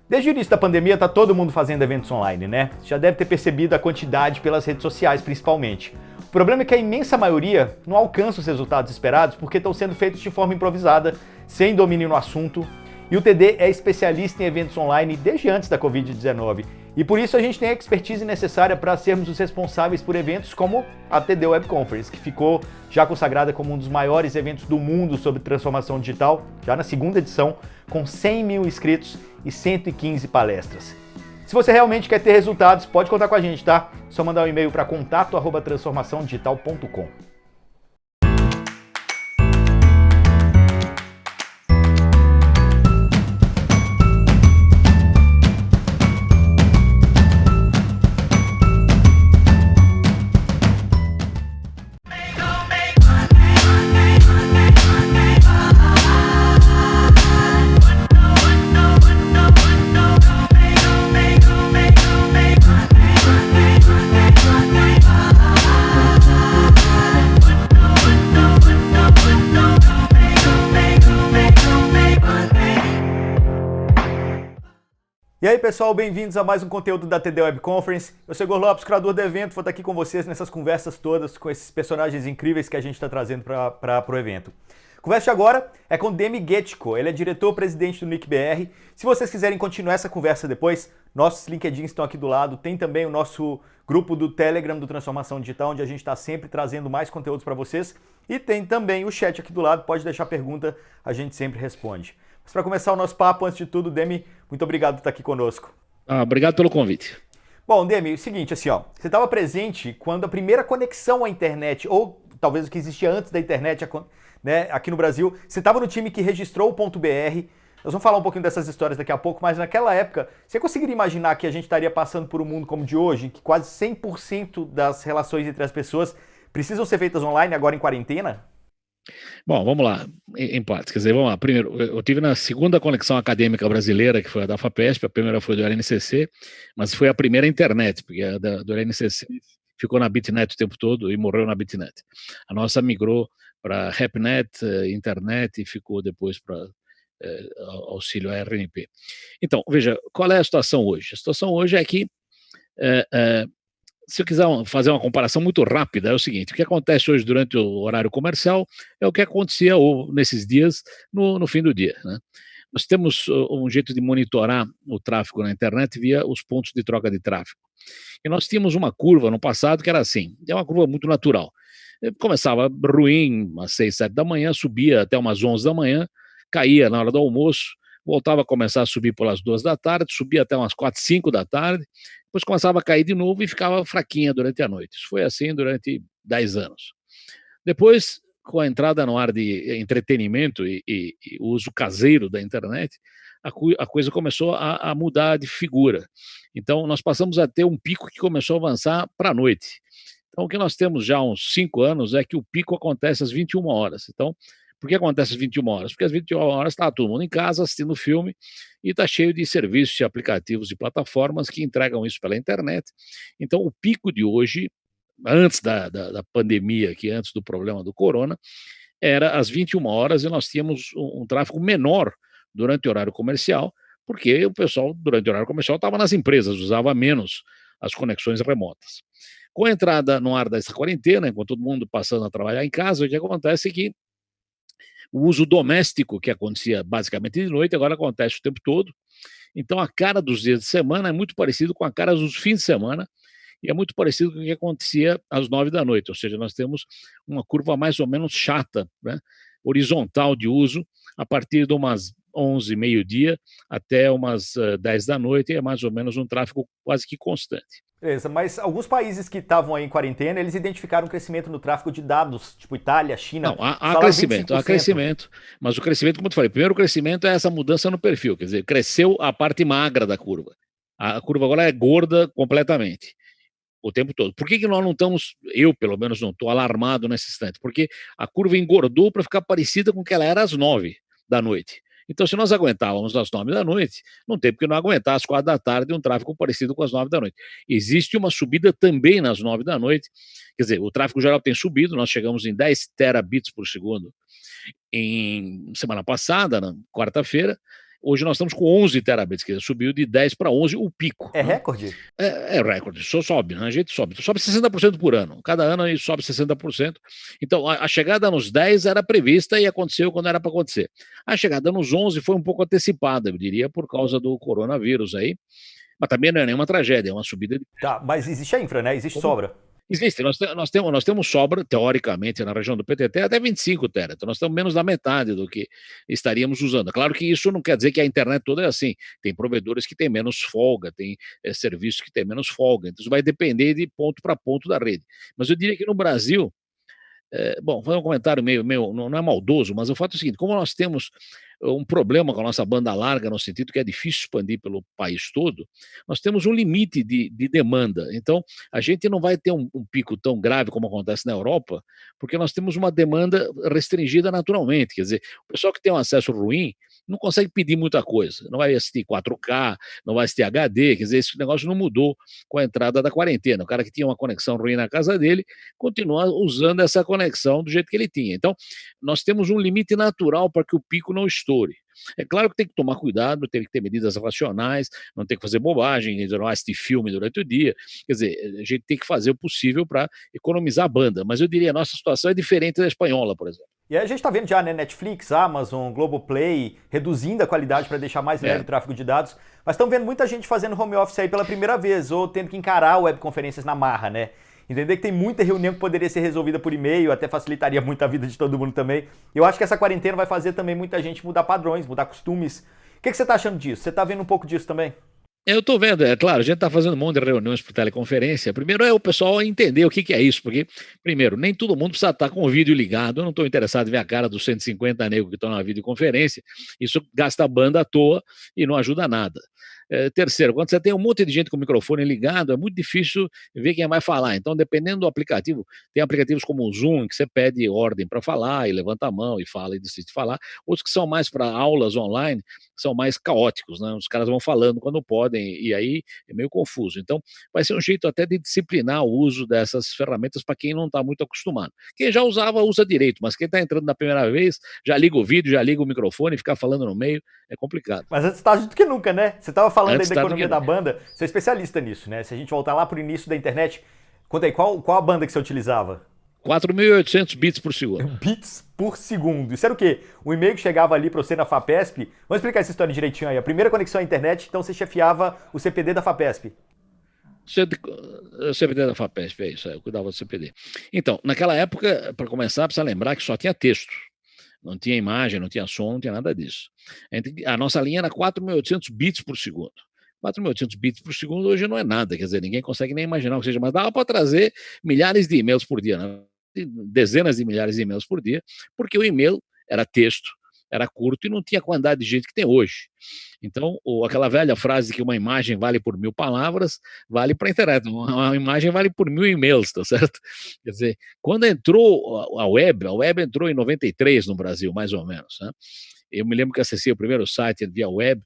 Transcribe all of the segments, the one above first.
Desde o início da pandemia tá todo mundo fazendo eventos online, né? Você já deve ter percebido a quantidade pelas redes sociais, principalmente. O problema é que a imensa maioria não alcança os resultados esperados porque estão sendo feitos de forma improvisada, sem domínio no assunto. E o TD é especialista em eventos online desde antes da Covid-19. E por isso a gente tem a expertise necessária para sermos os responsáveis por eventos como a TD Web Conference, que ficou já consagrada como um dos maiores eventos do mundo sobre transformação digital, já na segunda edição, com 100 mil inscritos e 115 palestras. Se você realmente quer ter resultados, pode contar com a gente, tá? Só mandar um e-mail para contato@transformaçãodigital.com. E aí pessoal, bem-vindos a mais um conteúdo da TD Web Conference. Eu sou Igor Lopes, criador do evento, vou estar aqui com vocês nessas conversas todas com esses personagens incríveis que a gente está trazendo para o evento. A conversa de agora é com Demi Getchko, ele é diretor-presidente do NIC-BR. Se vocês quiserem continuar essa conversa depois, nossos LinkedIns estão aqui do lado, tem também o nosso grupo do Telegram do Transformação Digital, onde a gente está sempre trazendo mais conteúdos para vocês. E tem também o chat aqui do lado, pode deixar pergunta, a gente sempre responde. Mas para começar o nosso papo, antes de tudo, Demi, muito obrigado por estar aqui conosco. Obrigado pelo convite. Bom, Demi, é o seguinte, assim, ó, você estava presente quando a primeira conexão à internet, ou talvez o que existia antes da internet, né, aqui no Brasil, você estava no time que registrou o .br. Nós vamos falar um pouquinho dessas histórias daqui a pouco, mas naquela época, você conseguiria imaginar que a gente estaria passando por um mundo como o de hoje, em que quase 100% das relações entre as pessoas precisam ser feitas online agora em quarentena? Bom, vamos lá, em partes. Quer dizer, vamos lá. Primeiro, eu tive na segunda conexão acadêmica brasileira, que foi a da FAPESP, a primeira foi do LNCC, mas foi a primeira internet, porque a do LNCC ficou na BitNet o tempo todo e morreu na BitNet. A nossa migrou para RapNet, internet, e ficou depois para auxílio à RNP. Então, veja, qual é a situação hoje? A situação hoje é que se eu quiser fazer uma comparação muito rápida, é o seguinte: o que acontece hoje durante o horário comercial é o que acontecia nesses dias no fim do dia, né? Nós temos um jeito de monitorar o tráfego na internet via os pontos de troca de tráfego. E nós tínhamos uma curva no passado que era assim, é uma curva muito natural. Começava ruim às 6, 7 da manhã, subia até umas 11 da manhã, caía na hora do almoço, voltava a começar a subir pelas 2 da tarde, subia até umas 4, 5 da tarde, depois começava a cair de novo e ficava fraquinha durante a noite. Isso foi assim durante 10 anos. Depois, com a entrada no ar de entretenimento e o uso caseiro da internet, a coisa começou a mudar de figura. Então, nós passamos a ter um pico que começou a avançar para a noite. Então, o que nós temos já há uns 5 anos é que o pico acontece às 21 horas. Então, por que acontece às 21 horas? Porque às 21 horas está todo mundo em casa assistindo filme e está cheio de serviços, de aplicativos e plataformas que entregam isso pela internet. Então, o pico de hoje, antes da pandemia, aqui, antes do problema do corona, era às 21 horas e nós tínhamos um tráfego menor durante o horário comercial, porque o pessoal, durante o horário comercial, estava nas empresas, usava menos as conexões remotas. Com a entrada no ar dessa quarentena, com todo mundo passando a trabalhar em casa, o que acontece é que o uso doméstico, que acontecia basicamente de noite, agora acontece o tempo todo. Então, a cara dos dias de semana é muito parecido com a cara dos fins de semana, e é muito parecido com o que acontecia às 9 da noite, ou seja, nós temos uma curva mais ou menos chata, né, horizontal de uso, a partir de umas 11, meio-dia, até umas 10 da noite, e é mais ou menos um tráfego quase que constante. Beleza, mas alguns países que estavam aí em quarentena, eles identificaram um crescimento no tráfego de dados, tipo Itália, China. Não, há crescimento, mas o crescimento, como eu te falei, primeiro o crescimento é essa mudança no perfil, quer dizer, cresceu a parte magra da curva. A curva agora é gorda completamente, o tempo todo. Por que nós não estamos, eu pelo menos não estou alarmado nesse instante? Porque a curva engordou para ficar parecida com o que ela era às 9 da noite. Então, se nós aguentávamos às 9 da noite, não tem porque não aguentar às 4 da tarde um tráfego parecido com as 9 da noite. Existe uma subida também nas 9 da noite, quer dizer, o tráfego geral tem subido, nós chegamos em 10 terabits por segundo em semana passada, na quarta-feira. Hoje nós estamos com 11 terabits, que subiu de 10 para 11 o pico. É recorde? É recorde, só sobe, né? A gente sobe 60% por ano. Cada ano a gente sobe 60%. Então, a chegada nos 10 era prevista e aconteceu quando era para acontecer. A chegada nos 11 foi um pouco antecipada, eu diria, por causa do coronavírus aí. Mas também não é nenhuma tragédia, é uma subida de. Tá, mas existe a infra, né? Existe sobra. Existe, nós temos sobra, teoricamente, na região do PTT até 25 tera. Então, nós estamos menos da metade do que estaríamos usando. Claro que isso não quer dizer que a internet toda é assim. Tem provedores que têm menos folga, tem serviços que têm menos folga. Então, isso vai depender de ponto para ponto da rede. Mas eu diria que no Brasil, bom, foi um comentário meio não é maldoso, mas o fato é o seguinte: como nós temos um problema com a nossa banda larga, no sentido que é difícil expandir pelo país todo, nós temos um limite de demanda. Então, a gente não vai ter um pico tão grave como acontece na Europa, porque nós temos uma demanda restringida naturalmente. Quer dizer, o pessoal que tem um acesso ruim não consegue pedir muita coisa, não vai assistir 4K, não vai assistir HD, quer dizer, esse negócio não mudou com a entrada da quarentena. O cara que tinha uma conexão ruim na casa dele continua usando essa conexão do jeito que ele tinha. Então, nós temos um limite natural para que o pico não estoure. É claro que tem que tomar cuidado, tem que ter medidas racionais, não tem que fazer bobagem, não assistir filme durante o dia. Quer dizer, a gente tem que fazer o possível para economizar a banda. Mas eu diria, a nossa situação é diferente da espanhola, por exemplo. E aí a gente tá vendo já, né, Netflix, Amazon, Globoplay, reduzindo a qualidade para deixar mais leve o tráfego de dados, mas estão vendo muita gente fazendo home office aí pela primeira vez, ou tendo que encarar webconferências na marra, né? Entender que tem muita reunião que poderia ser resolvida por e-mail, até facilitaria muito a vida de todo mundo também. Eu acho que essa quarentena vai fazer também muita gente mudar padrões, mudar costumes. O que você tá achando disso? Você tá vendo um pouco disso também? Eu estou vendo, é claro, a gente está fazendo um monte de reuniões por teleconferência. Primeiro é o pessoal entender o que é isso, porque, primeiro, nem todo mundo precisa estar com o vídeo ligado. Eu não estou interessado em ver a cara dos 150 negros que estão na videoconferência. Isso gasta banda à toa e não ajuda nada. Terceiro, quando você tem um monte de gente com o microfone ligado, é muito difícil ver quem vai falar. Então, dependendo do aplicativo, tem aplicativos como o Zoom, que você pede ordem para falar e levanta a mão e fala e decide falar. Outros que são mais para aulas online, são mais caóticos, né? Os caras vão falando quando podem e aí é meio confuso. Então, vai ser um jeito até de disciplinar o uso dessas ferramentas para quem não está muito acostumado. Quem já usava, usa direito, mas quem está entrando na primeira vez, já liga o vídeo, já liga o microfone, ficar falando no meio, é complicado. Mas antes tarde do que nunca, né? Você estava falando Antes aí da tarde do economia que da nunca. banda, você é especialista nisso, né? Se a gente voltar lá pro início da internet, conta aí, qual a banda que você utilizava? 4.800 bits por segundo. Bits por segundo. Isso era o quê? O e-mail que chegava ali para você na FAPESP. Vamos explicar essa história direitinho aí. A primeira conexão à internet, então você chefiava o CPD da FAPESP. CPD da FAPESP, é isso, eu cuidava do CPD. Então, naquela época, para começar, precisa lembrar que só tinha texto. Não tinha imagem, não tinha som, não tinha nada disso. A nossa linha era 4.800 bits por segundo. 4.800 bits por segundo hoje não é nada, quer dizer, ninguém consegue nem imaginar o que seja, mas dava para trazer milhares de e-mails por dia, né? Dezenas de milhares de e-mails por dia, porque o e-mail era texto, era curto e não tinha a quantidade de gente que tem hoje. Então, aquela velha frase que uma imagem vale por 1.000 palavras, vale para a internet. Uma imagem vale por 1.000 e-mails, tá certo? Quer dizer, quando entrou a web entrou em 93 no Brasil, mais ou menos, né? Eu me lembro que acessei o primeiro site via web,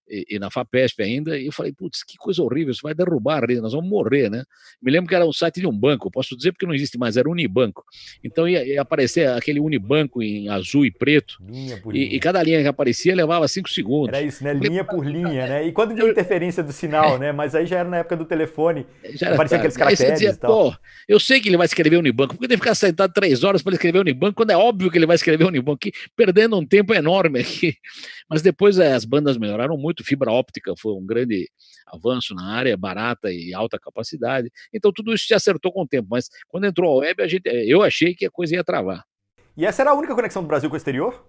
e na FAPESP ainda, e eu falei, putz, que coisa horrível, isso vai derrubar a rede, nós vamos morrer, né? Me lembro que era um site de um banco, posso dizer porque não existe mais, era Unibanco. Então ia aparecer aquele Unibanco em azul e preto, Linha por e linha. cada linha que aparecia levava 5 Era segundos. isso, né? Eu falei, Linha por linha, né? E quando vinha interferência do sinal, né? Mas aí já era na época do telefone, já era aparecia aqueles tarde. Aí você caracteres dizia, e tal. pô, eu sei que ele vai escrever Unibanco, porque ele ficar sentado 3 horas para ele escrever Unibanco, quando é óbvio que ele vai escrever Unibanco, que perdendo um tempo enorme aqui. Mas depois as bandas melhoraram muito, fibra óptica foi um grande avanço na área, barata e alta capacidade. Então tudo isso se acertou com o tempo, mas quando entrou a web, eu achei que a coisa ia travar. E essa era a única conexão do Brasil com o exterior?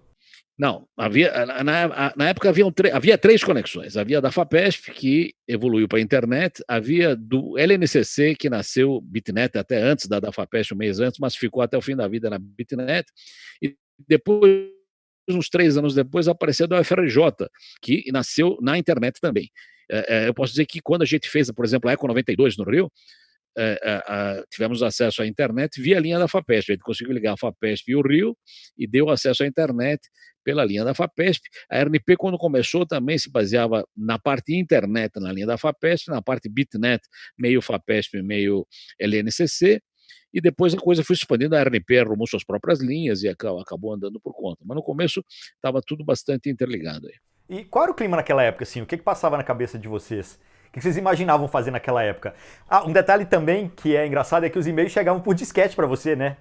Não, na época havia 3 conexões. Havia da FAPESP, que evoluiu para a internet, havia do LNCC, que nasceu Bitnet até antes da FAPESP, um mês antes, mas ficou até o fim da vida na Bitnet, e depois, uns 3 anos depois, apareceu da UFRJ, que nasceu na internet também. Eu posso dizer que quando a gente fez, por exemplo, a Eco 92 no Rio, tivemos acesso à internet via linha da FAPESP. A gente conseguiu ligar a FAPESP e o Rio e deu acesso à internet pela linha da FAPESP. A RNP, quando começou, também se baseava na parte internet na linha da FAPESP, na parte Bitnet, meio FAPESP, meio LNCC, e depois a coisa foi se expandindo, a RNP arrumou suas próprias linhas e acabou andando por conta. Mas no começo estava tudo bastante interligado aí. E qual era o clima naquela época, assim? O que passava na cabeça de vocês? O que vocês imaginavam fazer naquela época? Ah, um detalhe também que é engraçado é que os e-mails chegavam por disquete para você, né?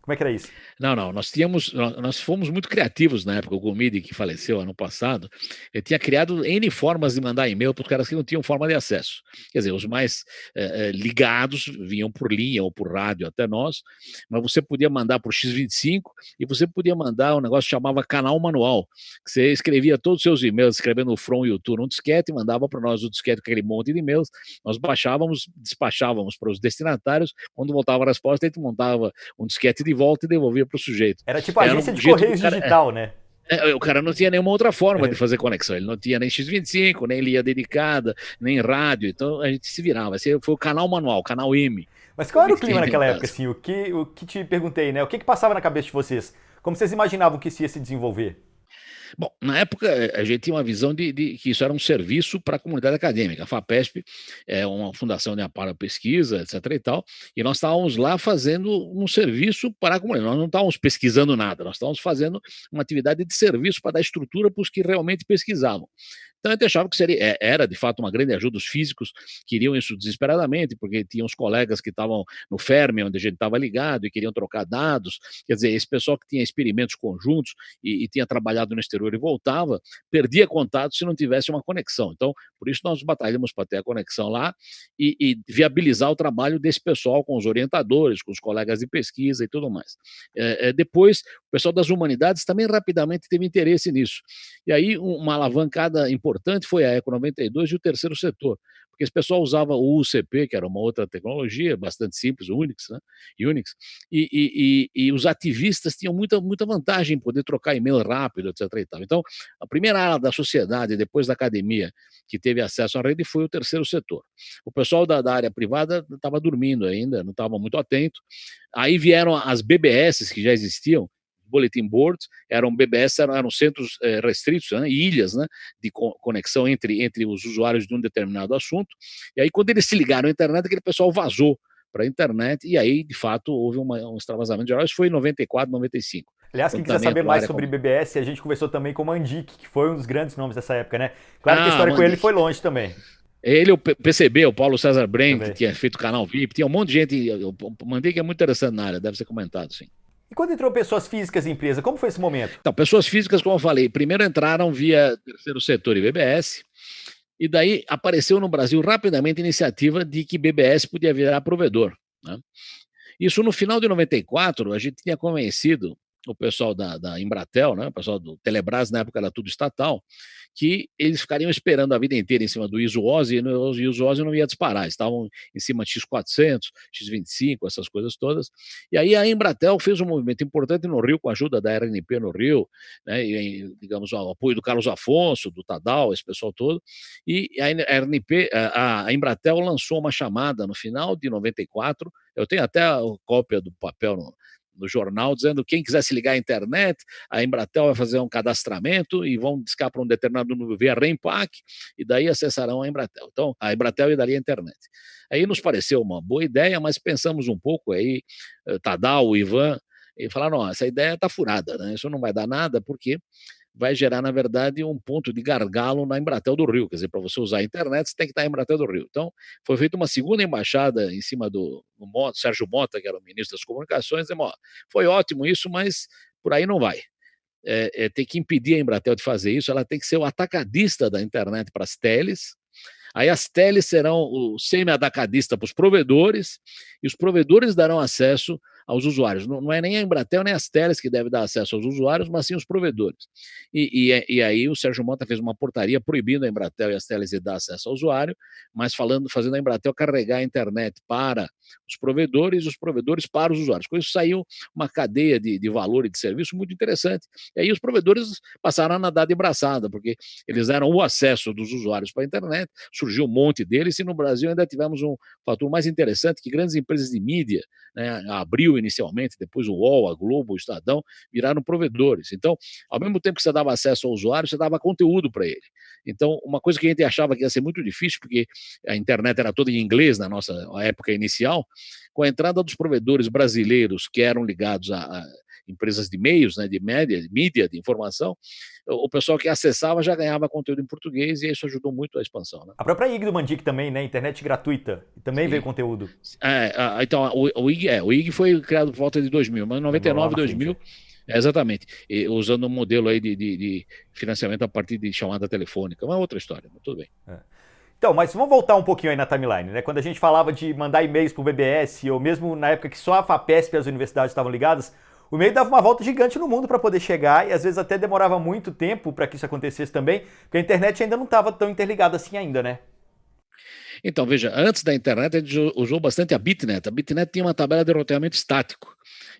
Como é que era isso? Não, não, nós fomos muito criativos na época. O Gomide, que faleceu ano passado, ele tinha criado N formas de mandar e-mail para os caras que não tinham forma de acesso. Quer dizer, os mais ligados vinham por linha ou por rádio até nós, mas você podia mandar por X25 e você podia mandar um negócio que chamava canal manual, que você escrevia todos os seus e-mails, escrevendo o From e o To num disquete, e mandava para nós o disquete com aquele monte de e-mails, nós baixávamos, despachávamos para os destinatários, quando voltava a resposta, a gente montava um disquete de volta e devolvia para o sujeito. Era tipo Era agência um de jeito correios digital, né? o cara não tinha nenhuma outra forma de fazer conexão, ele não tinha nem X25, nem linha dedicada, nem rádio, então a gente se virava. Esse foi o canal manual, canal M. Mas qual era o clima naquela época, assim? O que te perguntei, né? O que passava na cabeça de vocês? Como vocês imaginavam que isso ia se desenvolver? Bom, na época a gente tinha uma visão de que isso era um serviço para a comunidade acadêmica. A FAPESP é uma fundação de amparo à pesquisa, etc. e tal, e nós estávamos lá fazendo um serviço para a comunidade. Nós não estávamos pesquisando nada, nós estávamos fazendo uma atividade de serviço para dar estrutura para os que realmente pesquisavam. Então a gente achava que era de fato uma grande ajuda. Os físicos queriam isso desesperadamente, porque tinham os colegas que estavam no Fermi, onde a gente estava ligado, e queriam trocar dados. Quer dizer, esse pessoal que tinha experimentos conjuntos e tinha trabalhado no exterior e voltava, perdia contato se não tivesse uma conexão. Então, por isso nós batalhamos para ter a conexão lá e viabilizar o trabalho desse pessoal com os orientadores, com os colegas de pesquisa e tudo mais. Depois, o pessoal das humanidades também rapidamente teve interesse nisso. E aí, uma alavancada importante foi a Eco 92 e o terceiro setor, porque esse pessoal usava o UCP, que era uma outra tecnologia bastante simples, o Unix, né? Unix, e os ativistas tinham muita vantagem em poder trocar e-mail rápido, etc. E tal. Então, a primeira área da sociedade, depois da academia, que teve acesso à rede foi o terceiro setor. O pessoal da área privada estava dormindo ainda, não estava muito atento. Aí vieram as BBS, que já existiam, bulletin boards, eram BBS, eram centros restritos, né, ilhas, né, de conexão entre os usuários de um determinado assunto. E aí, quando eles se ligaram à internet, aquele pessoal vazou para a internet, e aí, de fato, houve um extravasamento geral. Isso foi em 94, 95. Aliás, quem quiser saber mais sobre BBS, a gente conversou também com o Mandic, que foi um dos grandes nomes dessa época, né? Claro que a história com ele foi longe também. Ele, o PCB, o Paulo César Bren, que tinha feito o canal VIP, tinha um monte de gente. O Mandic é muito interessante na área, deve ser comentado, sim. E quando entrou pessoas físicas em empresa, como foi esse momento? Então, pessoas físicas, como eu falei, primeiro entraram via terceiro setor e BBS, e daí apareceu no Brasil rapidamente a iniciativa de que BBS podia virar provedor, né? Isso no final de 94, a gente tinha convencido o pessoal da Embratel, né, o pessoal do Telebrás, na época era tudo estatal, que eles ficariam esperando a vida inteira em cima do ISO OSI, e o ISO OSI não ia disparar, estavam em cima de X400, X25, essas coisas todas. E aí a Embratel fez um movimento importante no Rio, com a ajuda da RNP no Rio, né, e, digamos, o apoio do Carlos Afonso, do Tadal, esse pessoal todo, e a RNP, a Embratel lançou uma chamada no final de 94, eu tenho até a cópia do papel no jornal, dizendo que quem quiser se ligar à internet, a Embratel vai fazer um cadastramento e vão discar para um determinado número via REMPAC, e daí acessarão a Embratel. Então, a Embratel daria a internet. Aí nos pareceu uma boa ideia, mas pensamos um pouco aí, Tadal, Ivan, e falaram, não, essa ideia está furada, né? Isso não vai dar nada, porque vai gerar, na verdade, um ponto de gargalo na Embratel do Rio. Quer dizer, para você usar a internet, você tem que estar na Embratel do Rio. Então, foi feita uma segunda embaixada em cima do Sérgio Mota, que era o ministro das Comunicações, dizendo, ó, foi ótimo isso, mas por aí não vai. Tem que impedir a Embratel de fazer isso, ela tem que ser o atacadista da internet para as teles. Aí as teles serão o semi-atacadista para os provedores, e os provedores darão acesso aos usuários. Não é nem a Embratel nem as teles que devem dar acesso aos usuários, mas sim os provedores. E aí o Sérgio Mota fez uma portaria proibindo a Embratel e as teles de dar acesso ao usuário, mas fazendo a Embratel carregar a internet para os provedores e os provedores para os usuários. Com isso saiu uma cadeia de valor e de serviço muito interessante. E aí os provedores passaram a nadar de braçada, porque eles eram o acesso dos usuários para a internet, surgiu um monte deles, e no Brasil ainda tivemos um fator mais interessante, que grandes empresas de mídia, né, a Abril inicialmente, depois o UOL, a Globo, o Estadão, viraram provedores. Então, ao mesmo tempo que você dava acesso ao usuário, você dava conteúdo para ele. Então, uma coisa que a gente achava que ia ser muito difícil, porque a internet era toda em inglês na nossa época inicial, com a entrada dos provedores brasileiros que eram ligados empresas de meios, né, de mídia, de informação, o pessoal que acessava já ganhava conteúdo em português e isso ajudou muito a expansão. Né? A própria IG do Mandic também, né? Internet gratuita. Também veio Sim. conteúdo. Então, o IG foi criado por volta de 2000, mas em 99, 2000, exatamente, usando um modelo aí de financiamento a partir de chamada telefônica. Uma outra história, mas tudo bem. Então, mas vamos voltar um pouquinho aí na timeline, né? Quando a gente falava de mandar e-mails pro BBS, ou mesmo na época que só a FAPESP e as universidades estavam ligadas, o e-mail dava uma volta gigante no mundo para poder chegar e às vezes até demorava muito tempo para que isso acontecesse também, porque a internet ainda não estava tão interligada assim ainda, né? Então, veja, antes da internet a gente usou bastante a Bitnet. A Bitnet tinha uma tabela de roteamento estático.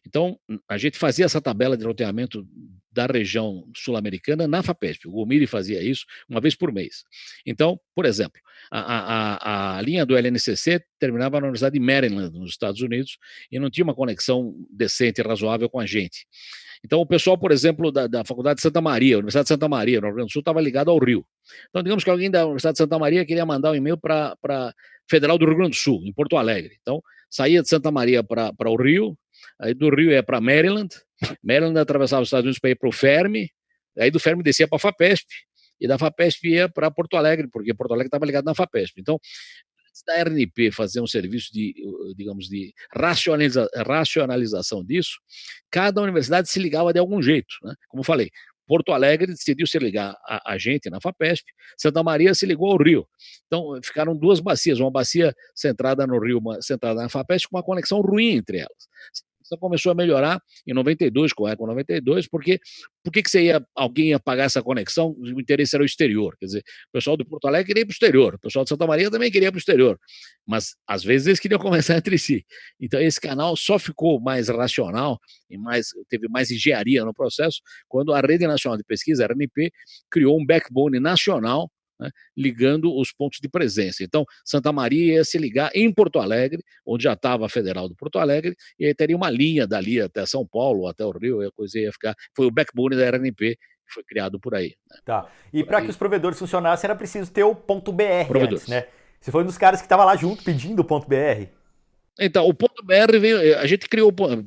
Então, a gente fazia essa tabela de roteamento da região sul-americana na FAPESP. O Gomiri fazia isso uma vez por mês. Então, por exemplo, a linha do LNCC terminava na Universidade de Maryland, nos Estados Unidos, e não tinha uma conexão decente e razoável com a gente. Então, o pessoal, por exemplo, da Faculdade de Santa Maria, Universidade de Santa Maria, no Rio Grande do Sul, estava ligado ao Rio. Então, digamos que alguém da Universidade de Santa Maria queria mandar um e-mail para a Federal do Rio Grande do Sul, em Porto Alegre. Então, saía de Santa Maria para o Rio, aí do Rio ia para Maryland, Maryland atravessava os Estados Unidos para ir para o Fermi, aí do Fermi descia para a FAPESP, e da FAPESP ia para Porto Alegre, porque Porto Alegre estava ligado na FAPESP. Então, da RNP fazer um serviço de, digamos, de racionalização disso, cada universidade se ligava de algum jeito. Né? Como falei, Porto Alegre decidiu se ligar a gente na FAPESP, Santa Maria se ligou ao Rio. Então, ficaram duas bacias, uma bacia centrada no Rio, uma centrada na FAPESP, com uma conexão ruim entre elas. Isso começou a melhorar em 92, com a Eco 92, porque por que alguém ia pagar essa conexão? O interesse era o exterior. Quer dizer, o pessoal do Porto Alegre queria ir para o exterior, o pessoal de Santa Maria também queria ir para o exterior, mas às vezes eles queriam conversar entre si. Então, esse canal só ficou mais racional e teve mais engenharia no processo quando a Rede Nacional de Pesquisa, a RNP, criou um backbone nacional, né, ligando os pontos de presença. Então, Santa Maria ia se ligar em Porto Alegre, onde já estava a Federal do Porto Alegre, e aí teria uma linha dali até São Paulo, até o Rio, e a coisa ia ficar. Foi o backbone da RNP, que foi criado por aí. Né? Tá. E para que os provedores funcionassem, era preciso ter o .br provedores. Antes, né? Você foi um dos caras que estava lá junto pedindo o .br. Então, o .br veio, a gente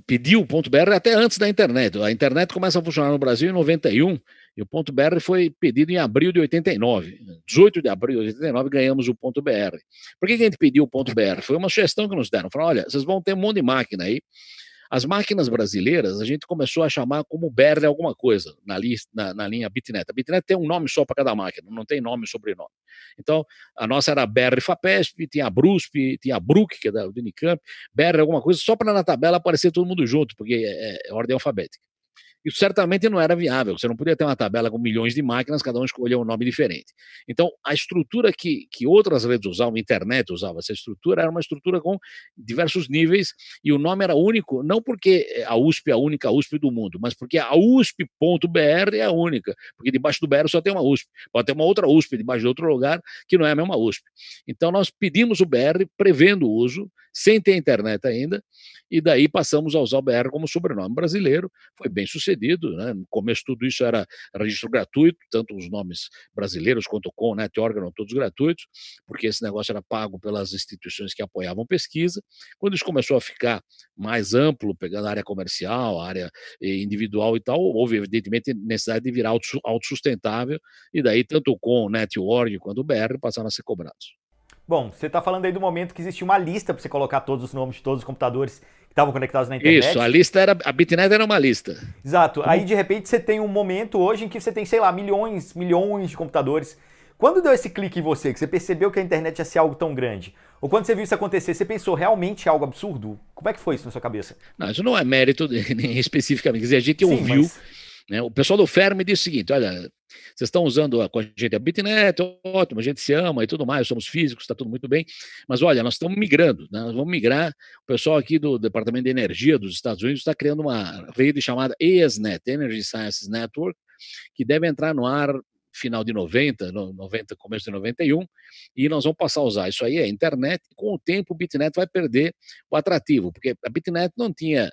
pediu o .br até antes da internet. A internet começa a funcionar no Brasil em 91, e o .br foi pedido em abril de 89. 18 de abril de 89 ganhamos o .br. Por que a gente pediu o .br? Foi uma sugestão que nos deram. Falaram, olha, vocês vão ter um monte de máquina aí. As máquinas brasileiras, a gente começou a chamar como BR alguma coisa na linha Bitnet. A Bitnet tem um nome só para cada máquina, não tem nome e sobrenome. Então, a nossa era BR FAPESP, tinha a BRUSP, tinha a BRUC, que é da Unicamp, BR alguma coisa, só para na tabela aparecer todo mundo junto, porque é ordem alfabética. Isso certamente não era viável. Você não podia ter uma tabela com milhões de máquinas, cada um escolher um nome diferente. Então, a estrutura que outras redes usavam, a internet usava essa estrutura, era uma estrutura com diversos níveis, e o nome era único, não porque a USP é a única USP do mundo, mas porque a USP.br é a única, porque debaixo do BR só tem uma USP. Pode ter uma outra USP debaixo de outro lugar, que não é a mesma USP. Então, nós pedimos o BR prevendo o uso, sem ter internet ainda, e daí passamos a usar o BR como sobrenome brasileiro. Foi bem sucedido, né? No começo tudo isso era registro gratuito, tanto os nomes brasileiros quanto o CON, NetOrg eram todos gratuitos, porque esse negócio era pago pelas instituições que apoiavam pesquisa. Quando isso começou a ficar mais amplo, pegando a área comercial, a área individual e tal, houve evidentemente necessidade de virar autossustentável, e daí tanto o CON, NetOrg quanto o BR passaram a ser cobrados. Bom, você está falando aí do momento que existia uma lista para você colocar todos os nomes de todos os computadores que estavam conectados na internet. Isso, a lista era, a Bitnet era uma lista. Exato. Aí de repente você tem um momento hoje em que você tem, sei lá, milhões de computadores. Quando deu esse clique em você, que você percebeu que a internet ia ser algo tão grande? Ou quando você viu isso acontecer, você pensou realmente algo absurdo? Como é que foi isso na sua cabeça? Não, isso não é mérito nem especificamente. Quer dizer, a gente ouviu, né, o pessoal do Fermi disse o seguinte, olha, vocês estão usando com a gente a Bitnet, ótimo, a gente se ama e tudo mais, somos físicos, está tudo muito bem, mas olha, nós estamos migrando, né? Nós vamos migrar, o pessoal aqui do Departamento de Energia dos Estados Unidos está criando uma rede chamada ESNet, Energy Sciences Network, que deve entrar no ar final de 90, começo de 91, e nós vamos passar a usar isso aí, a internet, e com o tempo o Bitnet vai perder o atrativo, porque a Bitnet não tinha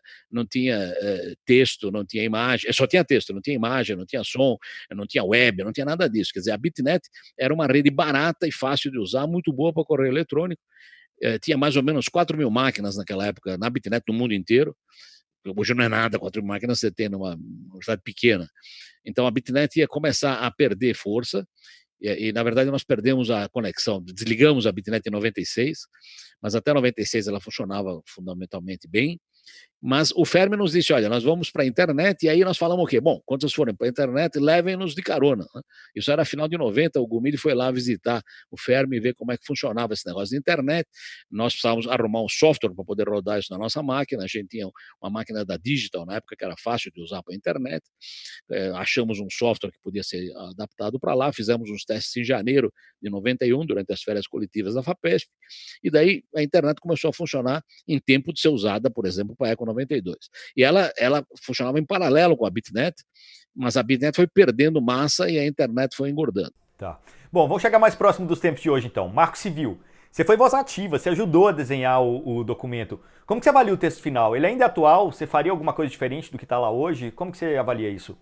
texto, não tinha imagem, só tinha texto, não tinha imagem, não tinha som, não tinha web, não tinha nada disso, quer dizer, a Bitnet era uma rede barata e fácil de usar, muito boa para correio eletrônico, tinha mais ou menos 4.000 máquinas naquela época na Bitnet no mundo inteiro, Hoje não é nada 4 mil máquinas você tem numa cidade pequena. Então a Bitnet ia começar a perder força, e na verdade nós perdemos a conexão, desligamos a Bitnet em 96, mas até 96 ela funcionava fundamentalmente bem. Mas o Fermi nos disse: olha, nós vamos para a internet, e aí nós falamos o quê? Bom, quando vocês forem para a internet, levem-nos de carona. Né? Isso era final de 90, o Gumide foi lá visitar o Fermi e ver como é que funcionava esse negócio de internet. Nós precisávamos arrumar um software para poder rodar isso na nossa máquina. A gente tinha uma máquina da Digital, na época que era fácil de usar para a internet. Achamos um software que podia ser adaptado para lá, fizemos uns testes em janeiro de 91, durante as férias coletivas da FAPESP, e daí a internet começou a funcionar em tempo de ser usada, por exemplo, para a Eco 92. E ela funcionava em paralelo com a Bitnet, mas a Bitnet foi perdendo massa e a internet foi engordando. Tá. Bom, vamos chegar mais próximo dos tempos de hoje então. Marco Civil. Você foi voz ativa, você ajudou a desenhar o documento. Como que você avalia o texto final? Ele ainda é atual? Você faria alguma coisa diferente do que está lá hoje? Como que você avalia isso?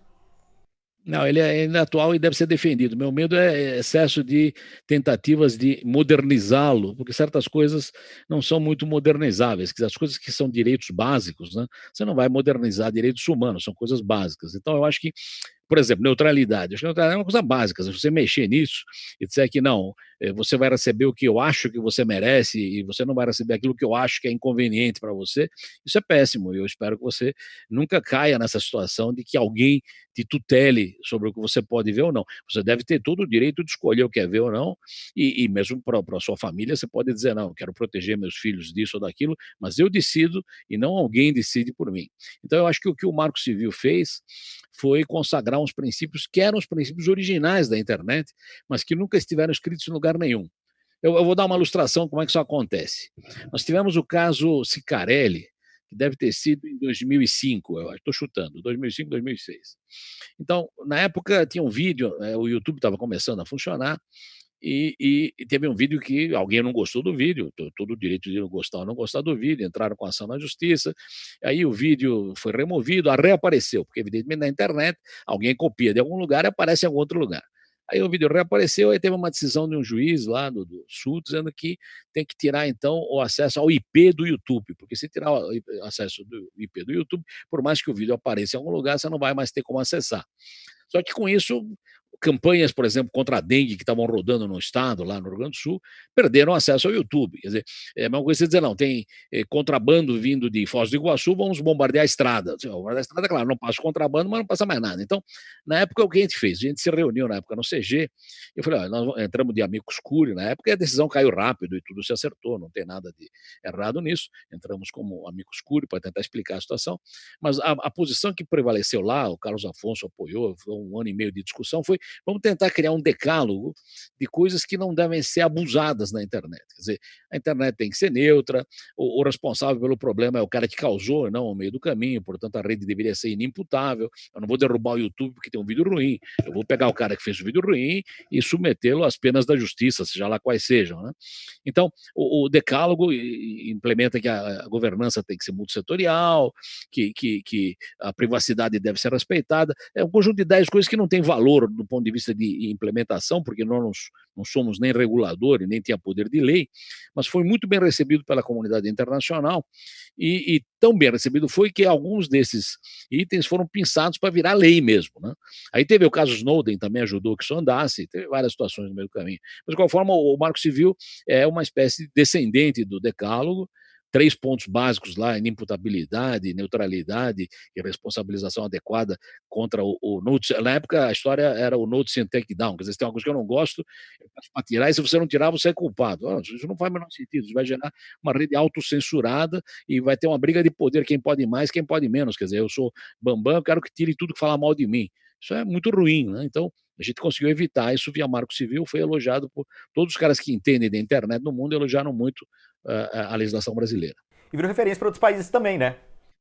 Não, ele é ainda atual e deve ser defendido. Meu medo é excesso de tentativas de modernizá-lo, porque certas coisas não são muito modernizáveis. As coisas que são direitos básicos, né, você não vai modernizar direitos humanos, são coisas básicas. Então, eu acho que, por exemplo, neutralidade. Acho que neutralidade é uma coisa básica. Se você mexer nisso e disser que não, você vai receber o que eu acho que você merece e você não vai receber aquilo que eu acho que é inconveniente para você, isso é péssimo. E eu espero que você nunca caia nessa situação de que alguém te tutele sobre o que você pode ver ou não. Você deve ter todo o direito de escolher o que é ver ou não, e mesmo para a sua família você pode dizer, não, quero proteger meus filhos disso ou daquilo, mas eu decido e não alguém decide por mim. Então eu acho que o que o Marco Civil fez foi consagrar uns princípios que eram os princípios originais da internet, mas que nunca estiveram escritos em lugar nenhum. Eu vou dar uma ilustração de como é que isso acontece. Nós tivemos o caso Cicarelli, que deve ter sido em 2005, eu estou chutando, 2005, 2006. Então, na época tinha um vídeo, o YouTube estava começando a funcionar, e teve um vídeo que alguém não gostou do vídeo, todo o direito de não gostar ou não gostar do vídeo, entraram com ação na justiça, aí o vídeo foi removido, reapareceu, porque evidentemente na internet alguém copia de algum lugar e aparece em algum outro lugar. Aí o vídeo reapareceu, aí teve uma decisão de um juiz lá do Sul dizendo que tem que tirar então o acesso ao IP do YouTube, porque se tirar o acesso do IP do YouTube, por mais que o vídeo apareça em algum lugar, você não vai mais ter como acessar. Só que com isso, campanhas, por exemplo, contra a dengue que estavam rodando no estado, lá no Rio Grande do Sul, perderam acesso ao YouTube. Quer dizer, é a mesma coisa você dizer, não, tem contrabando vindo de Foz do Iguaçu, vamos bombardear a estrada. Bombardear a estrada, claro, não passa contrabando, mas não passa mais nada. Então, na época, o que a gente fez? A gente se reuniu na época no CG, eu falei, olha, nós entramos de amicus curiae na época, e a decisão caiu rápido e tudo se acertou, não tem nada de errado nisso. Entramos como amicus curiae para tentar explicar a situação, mas a posição que prevaleceu lá, o Carlos Afonso apoiou, foi um ano e meio de discussão, foi vamos tentar criar um decálogo de coisas que não devem ser abusadas na internet. Quer dizer, a internet tem que ser neutra, o responsável pelo problema é o cara que causou, não o meio do caminho, portanto a rede deveria ser inimputável. Eu não vou derrubar o YouTube porque tem um vídeo ruim, eu vou pegar o cara que fez o vídeo ruim e submetê-lo às penas da justiça, seja lá quais sejam. Né? Então, o decálogo implementa que a governança tem que ser multissetorial, que a privacidade deve ser respeitada. É um conjunto de 10 coisas que não tem valor do ponto de vista de implementação, porque nós não somos nem regulador e nem tinha poder de lei, mas foi muito bem recebido pela comunidade internacional e tão bem recebido foi que alguns desses itens foram pensados para virar lei mesmo. Né? Aí teve o caso Snowden, também ajudou que isso andasse, teve várias situações no meio do caminho. Mas, de qualquer forma, o Marco Civil é uma espécie de descendente do Decálogo, 3 pontos básicos lá: inimputabilidade, neutralidade e responsabilização adequada contra o notice. Na época, a história era o notice and take down, quer dizer, se tem uma coisa que eu não gosto, eu peço para tirar, e se você não tirar, você é culpado. Isso não faz o menor sentido, isso vai gerar uma rede autocensurada e vai ter uma briga de poder, quem pode mais, quem pode menos. Quer dizer, eu sou bambam, eu quero que tire tudo que fala mal de mim. Isso é muito ruim, né? Então, a gente conseguiu evitar isso via Marco Civil, foi elogiado por todos os caras que entendem da internet no mundo, elogiaram muito a legislação brasileira. E virou referência para outros países também, né?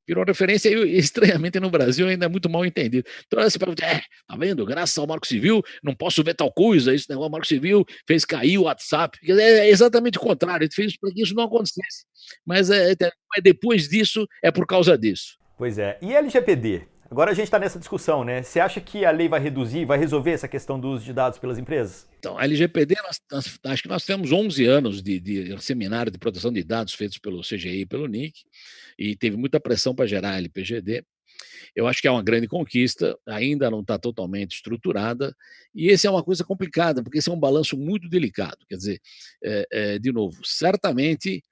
Virou referência e, estranhamente, no Brasil ainda é muito mal entendido. Então, você pergunta, tá vendo? Graças ao Marco Civil, não posso ver tal coisa, esse negócio, o Marco Civil fez cair o WhatsApp. É exatamente o contrário, ele fez para que isso não acontecesse. Mas depois disso, é por causa disso. Pois é. E LGPD? Agora a gente está nessa discussão, né? Você acha que a lei vai reduzir, vai resolver essa questão do uso de dados pelas empresas? Então, a LGPD, acho que nós temos 11 anos de seminário de proteção de dados feitos pelo CGI e pelo NIC, e teve muita pressão para gerar a LPGD. Eu acho que é uma grande conquista, ainda não está totalmente estruturada, e esse é uma coisa complicada, porque esse é um balanço muito delicado. Quer dizer, de novo, certamente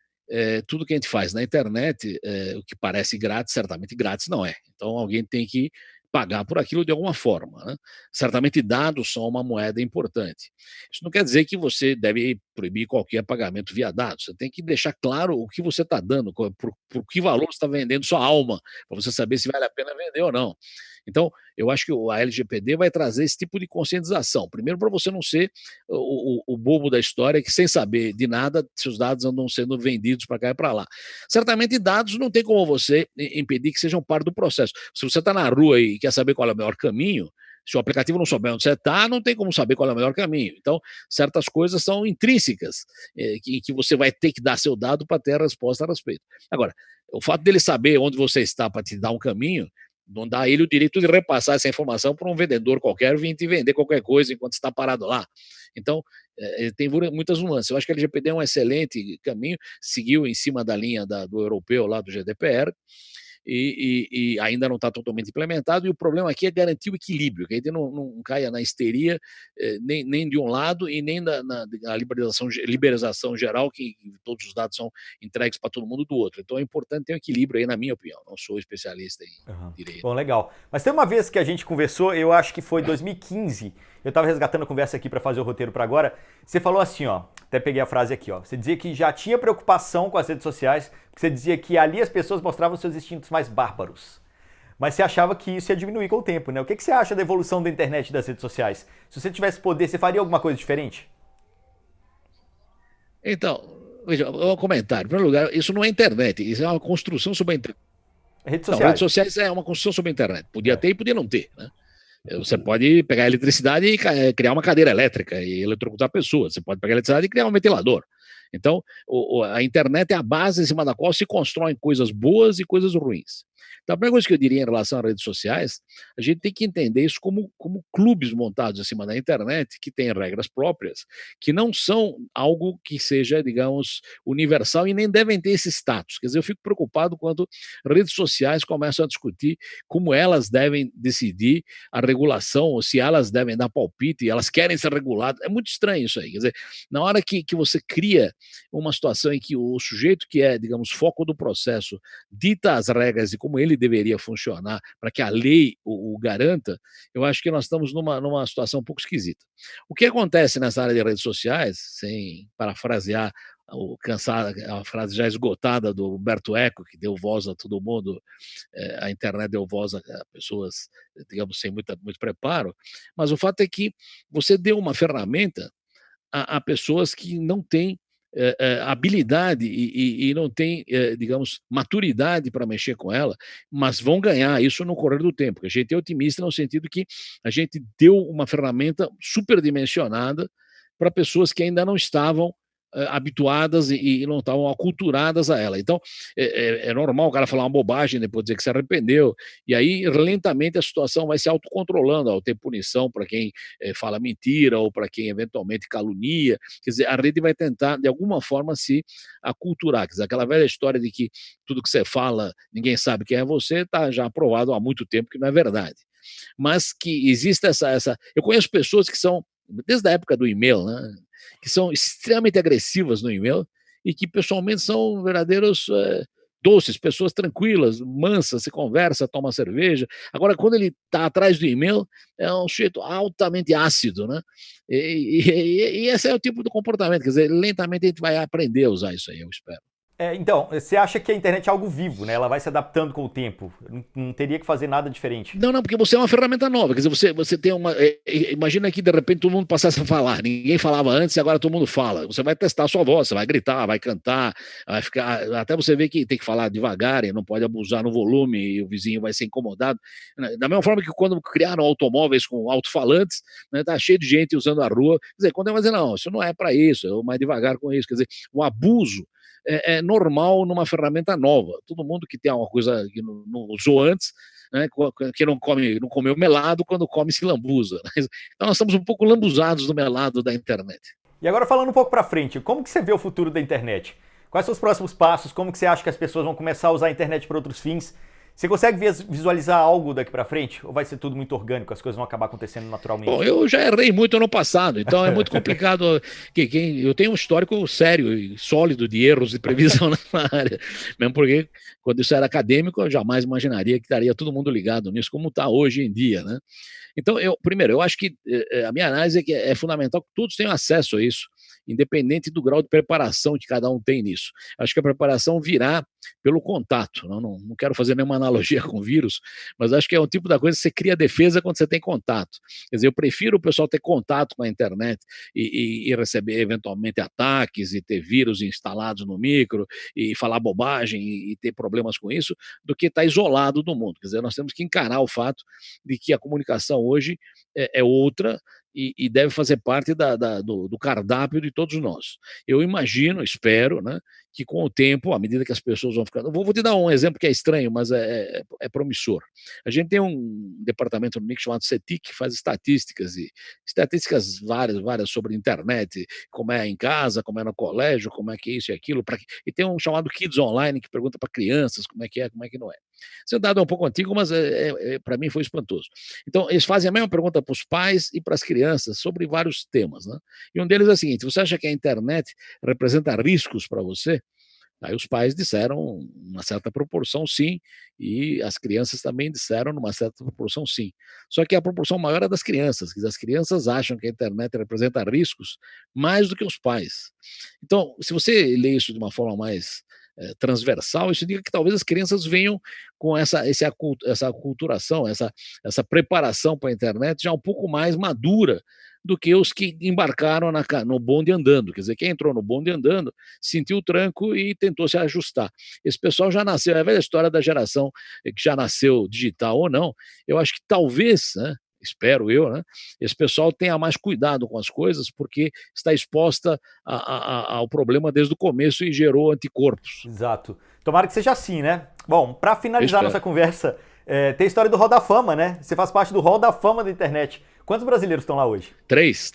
tudo que a gente faz na internet, o que parece grátis, certamente grátis não é. Então alguém tem que pagar por aquilo de alguma forma, né? Certamente dados são uma moeda importante. Isso não quer dizer que você deve proibir qualquer pagamento via dados. Você tem que deixar claro o que você está dando, por que valor você está vendendo sua alma, para você saber se vale a pena vender ou não. Então, eu acho que a LGPD vai trazer esse tipo de conscientização. Primeiro, para você não ser o bobo da história, que sem saber de nada, seus dados andam sendo vendidos para cá e para lá. Certamente, dados não tem como você impedir que sejam parte do processo. Se você está na rua e quer saber qual é o melhor caminho, se o aplicativo não souber onde você está, não tem como saber qual é o melhor caminho. Então, certas coisas são intrínsecas, que você vai ter que dar seu dado para ter a resposta a respeito. Agora, o fato dele saber onde você está para te dar um caminho, não dá a ele o direito de repassar essa informação para um vendedor qualquer vir te vender qualquer coisa enquanto está parado lá. Então, tem muitas nuances. Eu acho que a LGPD é um excelente caminho, seguiu em cima da linha do europeu, lá do GDPR, e ainda não está totalmente implementado, e o problema aqui é garantir o equilíbrio, que a gente não caia na histeria, nem de um lado e nem na liberação geral, que todos os dados são entregues para todo mundo do outro. Então é importante ter um equilíbrio aí, na minha opinião. Não sou especialista em direito. Bom, legal. Mas tem uma vez que a gente conversou, eu acho que foi 2015, eu estava resgatando a conversa aqui para fazer o roteiro para agora, você falou assim, ó, até peguei a frase aqui, ó, você dizia que já tinha preocupação com as redes sociais, porque você dizia que ali as pessoas mostravam seus instintos mais bárbaros. Mas você achava que isso ia diminuir com o tempo, né? O que você acha da evolução da internet e das redes sociais? Se você tivesse poder, você faria alguma coisa diferente? Então, veja, um comentário. Em primeiro lugar, isso não é internet, isso é uma construção sobre a internet. Redes Não, sociais. redes sociais é uma construção sobre a internet. Podia ter e podia não ter, né? Você pode pegar a eletricidade e criar uma cadeira elétrica e eletrocutar pessoas. Você pode pegar a eletricidade e criar um ventilador. Então, a internet é a base em cima da qual se constroem coisas boas e coisas ruins. Então, a primeira coisa que eu diria em relação às redes sociais, a gente tem que entender isso como clubes montados em cima da internet, que têm regras próprias, que não são algo que seja, digamos, universal e nem devem ter esse status. Quer dizer, eu fico preocupado quando redes sociais começam a discutir como elas devem decidir a regulação, ou se elas devem dar palpite, e elas querem ser reguladas. É muito estranho isso aí. Quer dizer, na hora que você cria uma situação em que o sujeito que é, digamos, foco do processo dita as regras e como ele deveria funcionar para que a lei o garanta, eu acho que nós estamos numa situação um pouco esquisita. O que acontece nessa área de redes sociais, sem parafrasear a frase já esgotada do Humberto Eco, que deu voz a todo mundo, a internet deu voz a pessoas, digamos, sem muito preparo, mas o fato é que você deu uma ferramenta a pessoas que não têm habilidade e não têm, digamos, maturidade para mexer com ela, mas vão ganhar isso no correr do tempo. A gente é otimista no sentido que a gente deu uma ferramenta superdimensionada para pessoas que ainda não estavam habituadas e não estavam aculturadas a ela. Então, é normal o cara falar uma bobagem, depois dizer que se arrependeu, e aí lentamente a situação vai se autocontrolando ao ter punição para quem fala mentira ou para quem eventualmente calunia. Quer dizer, a rede vai tentar, de alguma forma, se aculturar. Quer dizer, aquela velha história de que tudo que você fala, ninguém sabe quem é você, está já provado há muito tempo que não é verdade. Mas que existe essa. Eu conheço pessoas que são, desde a época do e-mail, né, que são extremamente agressivas no e-mail e que pessoalmente são verdadeiros doces, pessoas tranquilas, mansas, se conversa, toma cerveja. Agora, quando ele está atrás do e-mail, é um sujeito altamente ácido, né? E esse é o tipo de comportamento, quer dizer, lentamente a gente vai aprender a usar isso aí, eu espero. Então, você acha que a internet é algo vivo, né? Ela vai se adaptando com o tempo. Não teria que fazer nada diferente. Não, porque você é uma ferramenta nova. Quer dizer, você tem uma. Imagina que de repente todo mundo passasse a falar. Ninguém falava antes e agora todo mundo fala. Você vai testar a sua voz, você vai gritar, vai cantar, vai ficar. Até você ver que tem que falar devagar e não pode abusar no volume e o vizinho vai ser incomodado. Da mesma forma que quando criaram automóveis com alto-falantes, né, tá cheio de gente usando a rua. Quer dizer, quando eu vou dizer, não, isso não é para isso, eu vou mais devagar com isso. Quer dizer, o abuso é normal numa ferramenta nova. Todo mundo que tem alguma coisa que não usou antes, né, que não comeu melado, quando come se lambuza. Então nós estamos um pouco lambuzados do melado da internet. E agora falando um pouco para frente, como que você vê o futuro da internet? Quais são os próximos passos? Como que você acha que as pessoas vão começar a usar a internet para outros fins? Você consegue visualizar algo daqui para frente? Ou vai ser tudo muito orgânico, as coisas vão acabar acontecendo naturalmente? Bom, eu já errei muito ano passado, então é muito complicado. Eu tenho um histórico sério e sólido de erros de previsão na área. Mesmo porque, quando isso era acadêmico, eu jamais imaginaria que estaria todo mundo ligado nisso, como está hoje em dia, né? Então, primeiro, eu acho que a minha análise é que é fundamental que todos tenham acesso a isso, independente do grau de preparação que cada um tem nisso. Acho que a preparação virá pelo contato. Não quero fazer nenhuma analogia com vírus, mas acho que é um tipo da coisa que você cria defesa quando você tem contato. Quer dizer, eu prefiro o pessoal ter contato com a internet e receber eventualmente ataques e ter vírus instalados no micro e falar bobagem e ter problemas com isso, do que estar isolado do mundo. Quer dizer, nós temos que encarar o fato de que a comunicação hoje é outra e deve fazer parte do cardápio de todos nós. Eu imagino, espero, né, que com o tempo, à medida que as pessoas vão ficando... Vou te dar um exemplo que é estranho, mas é promissor. A gente tem um departamento no NIC chamado CETIC, que faz estatísticas várias sobre a internet, como é em casa, como é no colégio, como é que é isso e aquilo. E tem um chamado Kids Online, que pergunta para crianças como é que não é. Esse dado é um pouco antigo, mas para mim foi espantoso. Então, eles fazem a mesma pergunta para os pais e para as crianças sobre vários temas, né? E um deles é o seguinte: você acha que a internet representa riscos para você? Aí os pais disseram uma certa proporção sim, e as crianças também disseram numa certa proporção sim. Só que a proporção maior é das crianças, que as crianças acham que a internet representa riscos mais do que os pais. Então, se você lê isso de uma forma mais transversal, isso indica que talvez as crianças venham com essa aculturação, essa preparação para a internet já um pouco mais madura do que os que embarcaram no bonde andando. Quer dizer, quem entrou no bonde andando sentiu o tranco e tentou se ajustar. Esse pessoal já nasceu, é a velha história da geração que já nasceu digital ou não. Eu acho que talvez, né, espero eu, né, esse pessoal tenha mais cuidado com as coisas, porque está exposta ao problema desde o começo e gerou anticorpos. Exato. Tomara que seja assim, né? Bom, para finalizar nossa conversa, tem a história do Hall da Fama, né? Você faz parte do Hall da Fama da internet. Quantos brasileiros estão lá hoje? Três.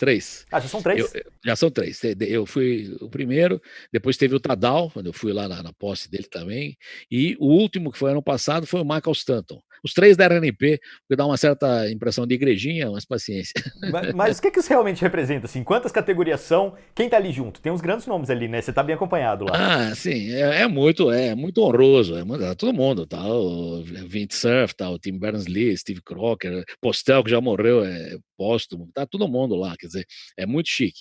Ah, já são três? Já são três. Eu fui o primeiro, depois teve o Tadal, quando eu fui lá na posse dele também, e o último, que foi ano passado, foi o Michael Stanton. Os três da RNP, que dá uma certa impressão de igrejinha, mas paciência. Mas o que isso realmente representa? Assim, quantas categorias são? Quem tá ali junto? Tem uns grandes nomes ali, né? Você tá bem acompanhado lá. Ah, sim, é muito honroso. Todo mundo, tá? O Vint Cerf, tá? O Tim Berners-Lee, Steve Crocker, Postel, que já morreu, póstumo, tá todo mundo lá, quer dizer, é muito chique.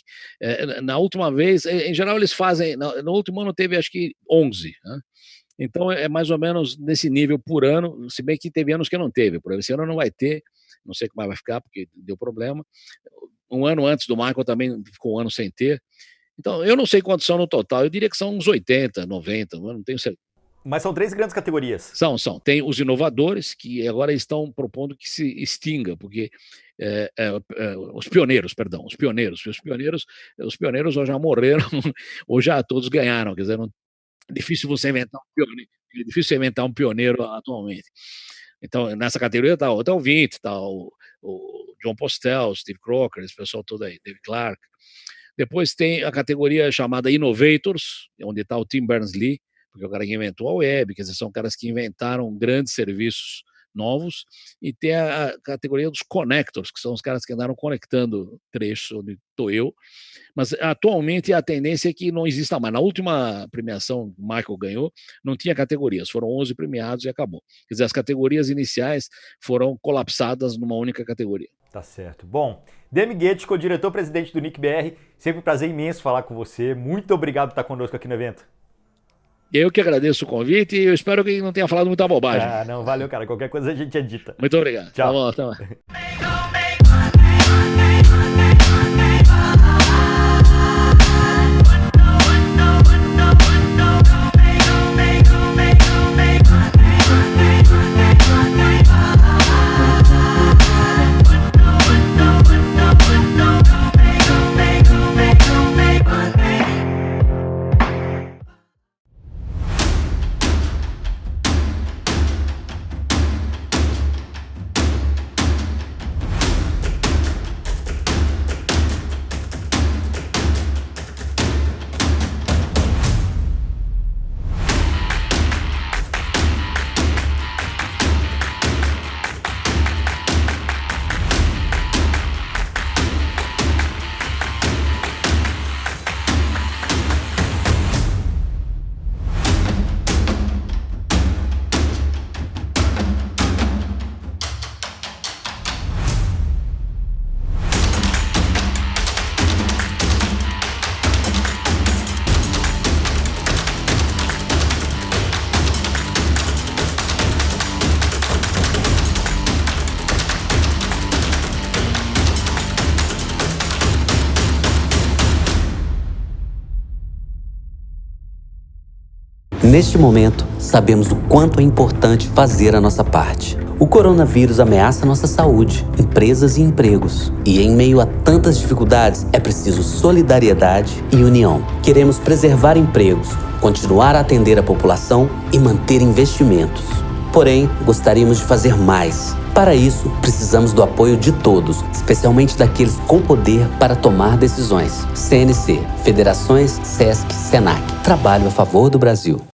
Na última vez, em geral, eles fazem, no último ano teve acho que 11, né? Então é mais ou menos nesse nível por ano, se bem que teve anos que não teve, por exemplo, esse ano não vai ter, não sei como vai ficar, porque deu problema. Um ano antes do Michael também ficou um ano sem ter. Então, eu não sei quantos são no total, eu diria que são uns 80, 90, eu não tenho certeza. Mas são três grandes categorias. São. Tem os inovadores, que agora estão propondo que se extinga, porque os pioneiros ou já morreram, ou já todos ganharam, quer dizer, difícil você inventar um pioneiro, é difícil inventar um pioneiro atualmente. Então, nessa categoria está o Vint, está o John Postel, Steve Crocker, esse pessoal todo aí, Dave Clark. Depois tem a categoria chamada Innovators, onde está o Tim Berners-Lee, porque o cara que inventou a web, quer dizer, são caras que inventaram grandes serviços novos, e tem a categoria dos Connectors, que são os caras que andaram conectando trechos onde estou eu, mas atualmente a tendência é que não exista mais. Na última premiação que o Michael ganhou, não tinha categorias, foram 11 premiados e acabou. Quer dizer, as categorias iniciais foram colapsadas numa única categoria. Tá certo. Bom, Demi Goetz, co-diretor-presidente do NIC-BR, sempre um prazer imenso falar com você. Muito obrigado por estar conosco aqui no evento. Eu que agradeço o convite e eu espero que não tenha falado muita bobagem. Ah, não, valeu, cara. Qualquer coisa a gente edita. Muito obrigado. Tchau. Tá bom, até mais. Neste momento, sabemos o quanto é importante fazer a nossa parte. O coronavírus ameaça nossa saúde, empresas e empregos. E em meio a tantas dificuldades, é preciso solidariedade e união. Queremos preservar empregos, continuar a atender a população e manter investimentos. Porém, gostaríamos de fazer mais. Para isso, precisamos do apoio de todos, especialmente daqueles com poder para tomar decisões. CNC, federações, SESC, SENAC. Trabalho a favor do Brasil.